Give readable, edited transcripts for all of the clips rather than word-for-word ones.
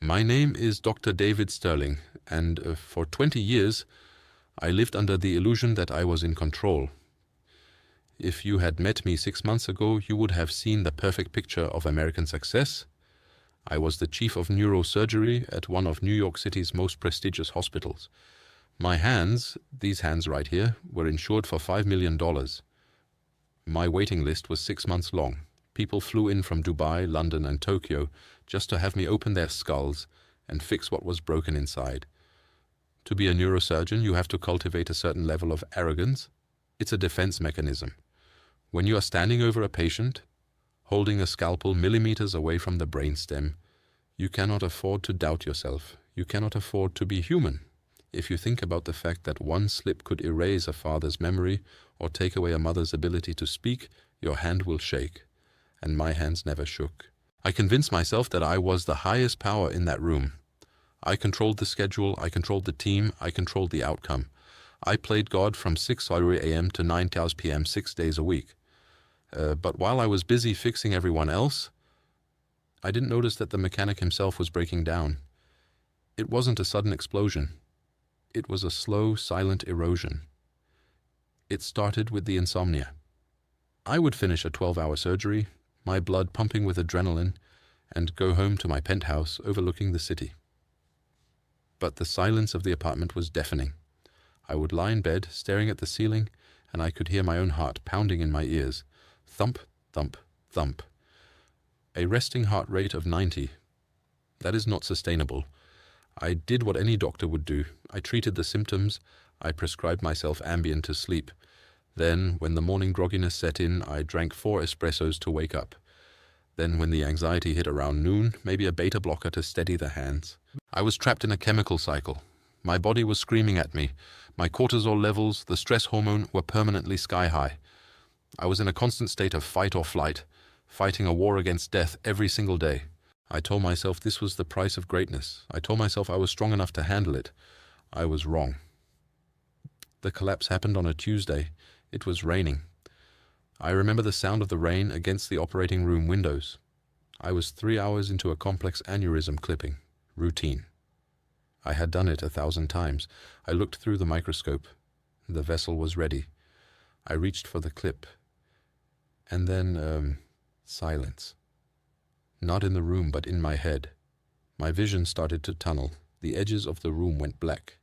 My name is Dr. David Sterling, and for 20 years I lived under the illusion that I was in control. If you had met me 6 months ago, you would have seen the perfect picture of American success. I was the Chief of Neurosurgery at one of New York City's most prestigious hospitals. My hands, these hands right here, were insured for $5 million. My waiting list was 6 months long. People flew in from Dubai, London, and Tokyo just to have me open their skulls and fix what was broken inside. To be a neurosurgeon, you have to cultivate a certain level of arrogance. It's a defense mechanism. When you are standing over a patient, holding a scalpel millimeters away from the brainstem, you cannot afford to doubt yourself. You cannot afford to be human. If you think about the fact that one slip could erase a father's memory or take away a mother's ability to speak, your hand will shake. And my hands never shook. I convinced myself that I was the highest power in that room. I controlled the schedule, I controlled the team, I controlled the outcome. I played God from 6:00 a.m. to 9:00 p.m. 6 days a week. But while I was busy fixing everyone else, I didn't notice that the mechanic himself was breaking down. It wasn't a sudden explosion. It was a slow, silent erosion. It started with the insomnia. I would finish a 12-hour surgery, my blood pumping with adrenaline, and go home to my penthouse overlooking the city. But the silence of the apartment was deafening. I would lie in bed, staring at the ceiling, and I could hear my own heart pounding in my ears. Thump, thump, thump. A resting heart rate of 90. That is not sustainable. I did what any doctor would do. I treated the symptoms. I prescribed myself Ambien to sleep. Then, when the morning grogginess set in, I drank 4 espressos to wake up. Then, when the anxiety hit around noon, maybe a beta blocker to steady the hands. I was trapped in a chemical cycle. My body was screaming at me. My cortisol levels, the stress hormone, were permanently sky high. I was in a constant state of fight or flight, fighting a war against death every single day. I told myself this was the price of greatness. I told myself I was strong enough to handle it. I was wrong. The collapse happened on a Tuesday. It was raining. I remember the sound of the rain against the operating room windows. I was 3 hours into a complex aneurysm clipping. Routine. I had done it 1,000 times. I looked through the microscope. The vessel was ready. I reached for the clip. And then, silence. Not in the room, but in my head. My vision started to tunnel. The edges of the room went black.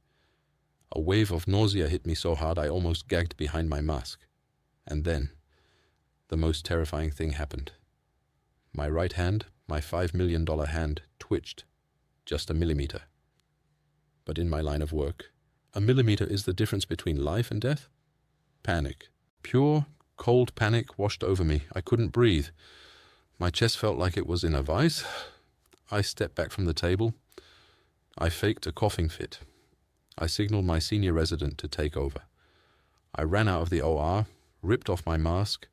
A wave of nausea hit me so hard I almost gagged behind my mask. And then, the most terrifying thing happened. My right hand, my $5 million hand, twitched. Just a millimeter. But in my line of work, a millimeter is the difference between life and death. Panic. Pure, cold panic washed over me. I couldn't breathe. My chest felt like it was in a vice. I stepped back from the table. I faked a coughing fit. I signaled my senior resident to take over. I ran out of the OR, ripped off my mask,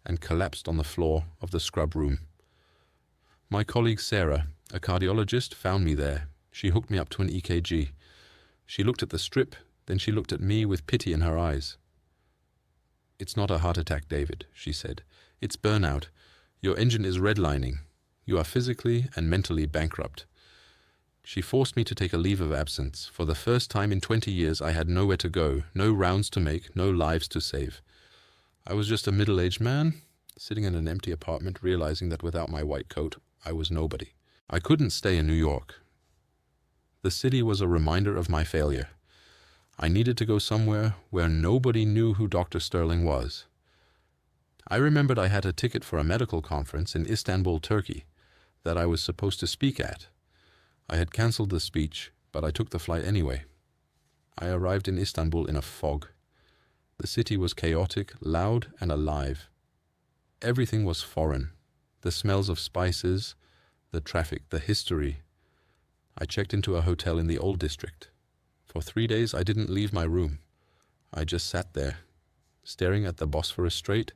and collapsed on the floor of the scrub room. My colleague Sarah, a cardiologist, found me there. She hooked me up to an EKG. She looked at the strip, then she looked at me with pity in her eyes. "It's not a heart attack, David," she said. "It's burnout. Your engine is redlining. You are physically and mentally bankrupt." She forced me to take a leave of absence. For the first time in 20 years, I had nowhere to go, no rounds to make, no lives to save. I was just a middle-aged man, sitting in an empty apartment, realizing that without my white coat, I was nobody. I couldn't stay in New York. The city was a reminder of my failure. I needed to go somewhere where nobody knew who Dr. Sterling was. I remembered I had a ticket for a medical conference in Istanbul, Turkey, that I was supposed to speak at. I had cancelled the speech, but I took the flight anyway. I arrived in Istanbul in a fog. The city was chaotic, loud, and alive. Everything was foreign. The smells of spices, the traffic, the history. I checked into a hotel in the old district. For 3 days, I didn't leave my room. I just sat there, staring at the Bosphorus Strait,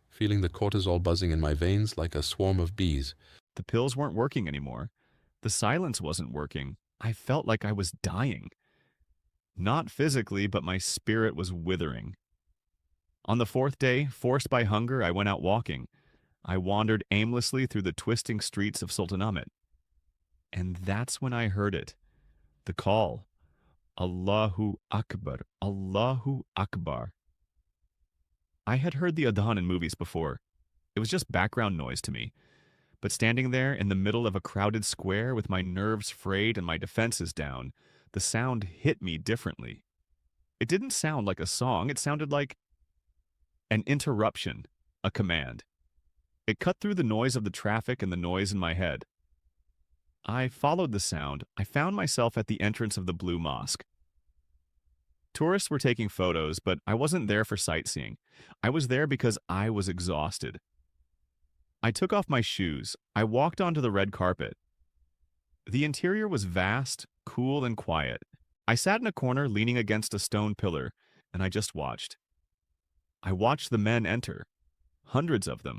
feeling the cortisol buzzing in my veins like a swarm of bees. The pills weren't working anymore. The silence wasn't working. I felt like I was dying. Not physically, but my spirit was withering. On the 4th day, forced by hunger, I went out walking. I wandered aimlessly through the twisting streets of Sultanahmet. And that's when I heard it. The call. Allahu Akbar. Allahu Akbar. I had heard the adhan in movies before. It was just background noise to me. But standing there in the middle of a crowded square with my nerves frayed and my defenses down, the sound hit me differently. It didn't sound like a song, it sounded like an interruption, a command. It cut through the noise of the traffic and the noise in my head. I followed the sound. I found myself at the entrance of the Blue Mosque. Tourists were taking photos, but I wasn't there for sightseeing. I was there because I was exhausted. I took off my shoes. I walked onto the red carpet. The interior was vast, cool, and quiet. I sat in a corner leaning against a stone pillar, and I just watched. I watched the men enter. Hundreds of them.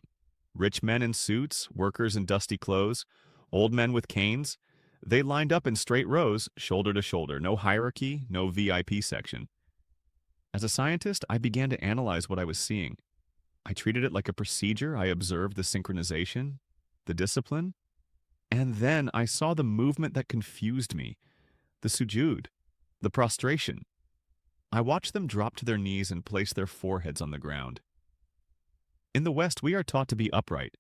Rich men in suits, workers in dusty clothes, old men with canes. They lined up in straight rows, shoulder to shoulder. No hierarchy, no VIP section. As a scientist, I began to analyze what I was seeing. I treated it like a procedure. I observed the synchronization, the discipline. And then I saw the movement that confused me. The sujood, the prostration. I watched them drop to their knees and place their foreheads on the ground. In the West, we are taught to be upright.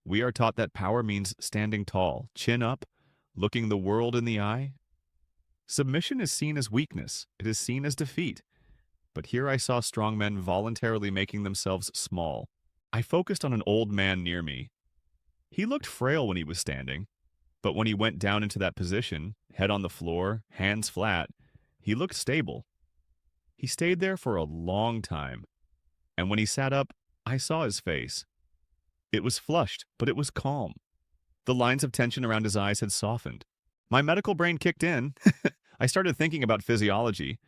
We are taught that power means standing tall, chin up, looking the world in the eye. Submission is seen as weakness. It is seen as defeat. But here I saw strong men voluntarily making themselves small. I focused on an old man near me. He looked frail when he was standing, but when he went down into that position, head on the floor, hands flat, he looked stable. He stayed there for a long time, and when he sat up, I saw his face. It was flushed, but it was calm. The lines of tension around his eyes had softened. My medical brain kicked in. I started thinking about physiology.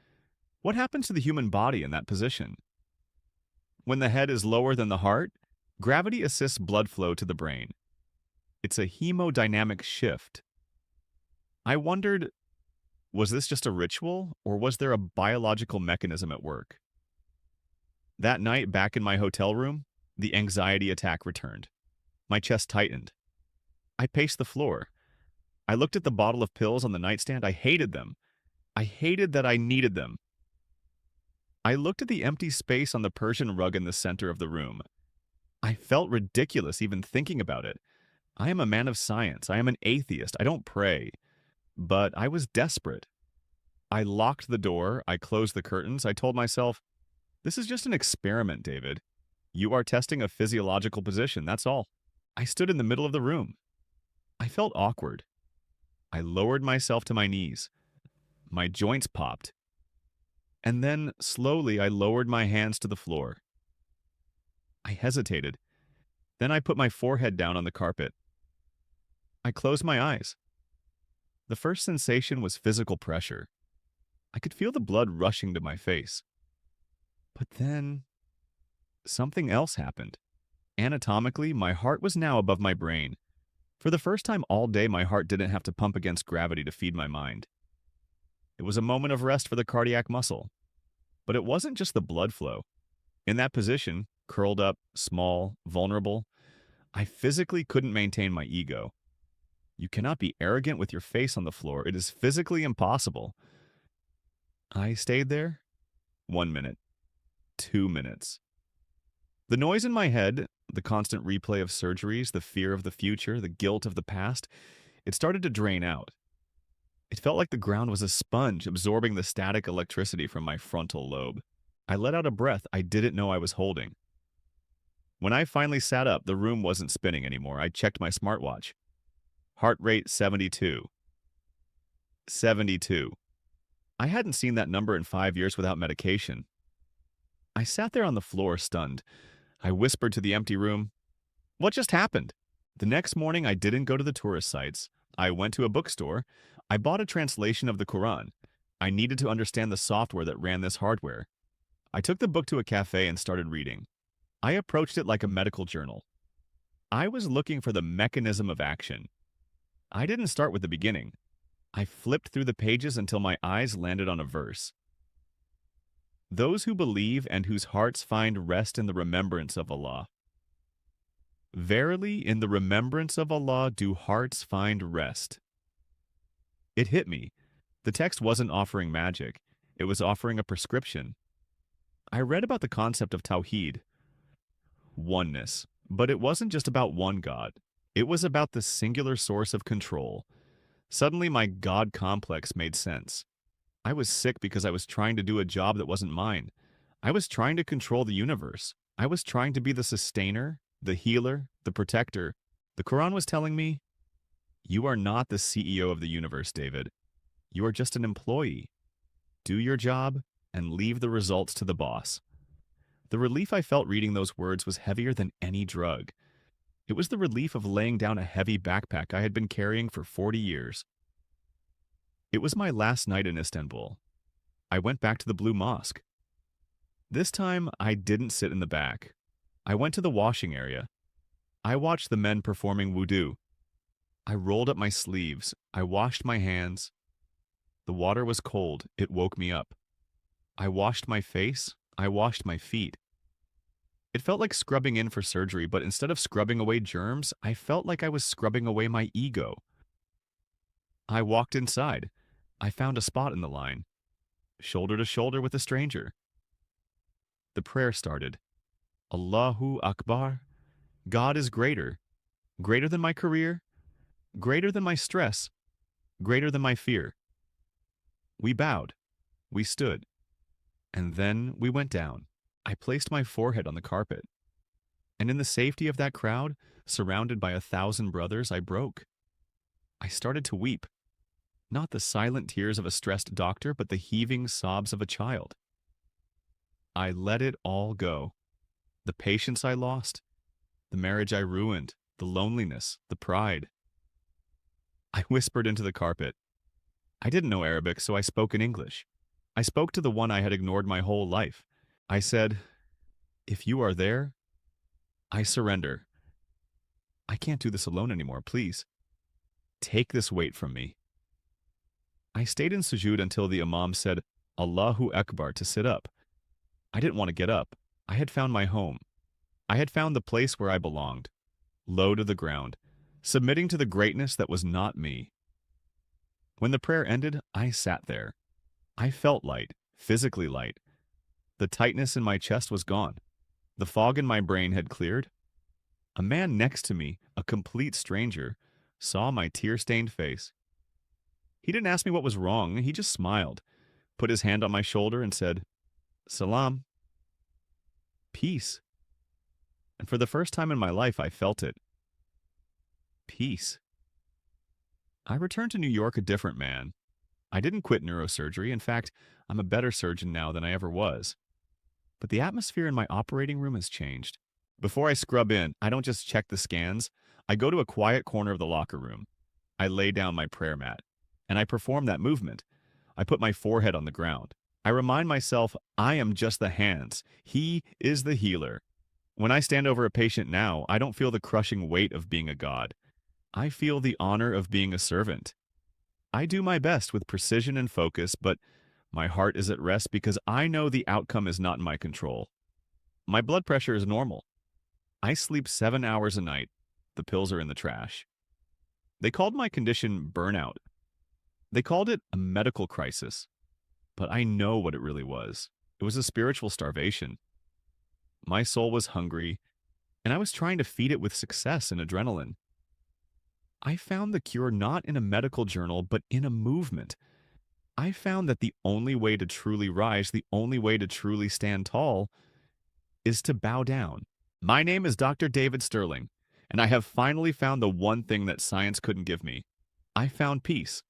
What happens to the human body in that position? When the head is lower than the heart, gravity assists blood flow to the brain. It's a hemodynamic shift. I wondered, was this just a ritual, or was there a biological mechanism at work? That night, back in my hotel room, the anxiety attack returned. My chest tightened. I paced the floor. I looked at the bottle of pills on the nightstand. I hated them. I hated that I needed them. I looked at the empty space on the Persian rug in the center of the room. I felt ridiculous even thinking about it. I am a man of science. I am an atheist. I don't pray. But I was desperate. I locked the door. I closed the curtains. I told myself, this is just an experiment, David. You are testing a physiological position, that's all. I stood in the middle of the room. I felt awkward. I lowered myself to my knees. My joints popped. And then, slowly, I lowered my hands to the floor. I hesitated. Then I put my forehead down on the carpet. I closed my eyes. The first sensation was physical pressure. I could feel the blood rushing to my face. But then, something else happened. Anatomically, my heart was now above my brain. For the first time all day, my heart didn't have to pump against gravity to feed my mind. It was a moment of rest for the cardiac muscle. But it wasn't just the blood flow. In that position, curled up, small, vulnerable, I physically couldn't maintain my ego. You cannot be arrogant with your face on the floor. It is physically impossible. I stayed there 1 minute, 2 minutes. The noise in my head, the constant replay of surgeries, the fear of the future, the guilt of the past, it started to drain out. It felt like the ground was a sponge absorbing the static electricity from my frontal lobe. I let out a breath I didn't know I was holding. When I finally sat up, the room wasn't spinning anymore. I checked my smartwatch. Heart rate 72. 72. I hadn't seen that number in 5 years without medication. I sat there on the floor, stunned. I whispered to the empty room, "What just happened?" The next morning, I didn't go to the tourist sites. I went to a bookstore. I bought a translation of the Quran. I needed to understand the software that ran this hardware. I took the book to a cafe and started reading. I approached it like a medical journal. I was looking for the mechanism of action. I didn't start with the beginning. I flipped through the pages until my eyes landed on a verse. Those who believe and whose hearts find rest in the remembrance of Allah. Verily, in the remembrance of Allah do hearts find rest. It hit me. The text wasn't offering magic. It was offering a prescription. I read about the concept of Tawheed, oneness, but it wasn't just about one God. It was about the singular source of control. Suddenly, my God complex made sense. I was sick because I was trying to do a job that wasn't mine. I was trying to control the universe. I was trying to be the sustainer, the healer, the protector. The Quran was telling me, "You are not the CEO of the universe, David. You are just an employee. Do your job and leave the results to the boss." The relief I felt reading those words was heavier than any drug. It was the relief of laying down a heavy backpack I had been carrying for 40 years. It was my last night in Istanbul. I went back to the Blue Mosque. This time, I didn't sit in the back. I went to the washing area. I watched the men performing wudu. I rolled up my sleeves. I washed my hands. The water was cold. It woke me up. I washed my face. I washed my feet. It felt like scrubbing in for surgery, but instead of scrubbing away germs, I felt like I was scrubbing away my ego. I walked inside. I found a spot in the line, shoulder to shoulder with a stranger. The prayer started. Allahu Akbar. God is greater. Greater than my career. Greater than my stress. Greater than my fear. We bowed. We stood. And then we went down. I placed my forehead on the carpet. And in the safety of that crowd, surrounded by 1,000 brothers, I broke. I started to weep. Not the silent tears of a stressed doctor, but the heaving sobs of a child. I let it all go. The patience I lost, the marriage I ruined, the loneliness, the pride. I whispered into the carpet. I didn't know Arabic, so I spoke in English. I spoke to the one I had ignored my whole life. I said, "If you are there, I surrender. I can't do this alone anymore, please. Take this weight from me." I stayed in Sujood until the Imam said, Allahu Akbar, to sit up. I didn't want to get up. I had found my home. I had found the place where I belonged, low to the ground, submitting to the greatness that was not me. When the prayer ended, I sat there. I felt light, physically light. The tightness in my chest was gone. The fog in my brain had cleared. A man next to me, a complete stranger, saw my tear-stained face. He didn't ask me what was wrong. He just smiled, put his hand on my shoulder and said, "Salam." Peace. And for the first time in my life, I felt it. Peace. I returned to New York a different man. I didn't quit neurosurgery. In fact, I'm a better surgeon now than I ever was. But the atmosphere in my operating room has changed. Before I scrub in, I don't just check the scans. I go to a quiet corner of the locker room. I lay down my prayer mat, and I perform that movement. I put my forehead on the ground. I remind myself I am just the hands. He is the healer. When I stand over a patient now, I don't feel the crushing weight of being a god. I feel the honor of being a servant. I do my best with precision and focus, but my heart is at rest because I know the outcome is not in my control. My blood pressure is normal. I sleep 7 hours a night. The pills are in the trash. They called my condition burnout. They called it a medical crisis. But I know what it really was. It was a spiritual starvation. My soul was hungry, and I was trying to feed it with success and adrenaline. I found the cure not in a medical journal, but in a movement. I found that the only way to truly rise, the only way to truly stand tall, is to bow down. My name is Dr. David Sterling, and I have finally found the one thing that science couldn't give me. I found peace.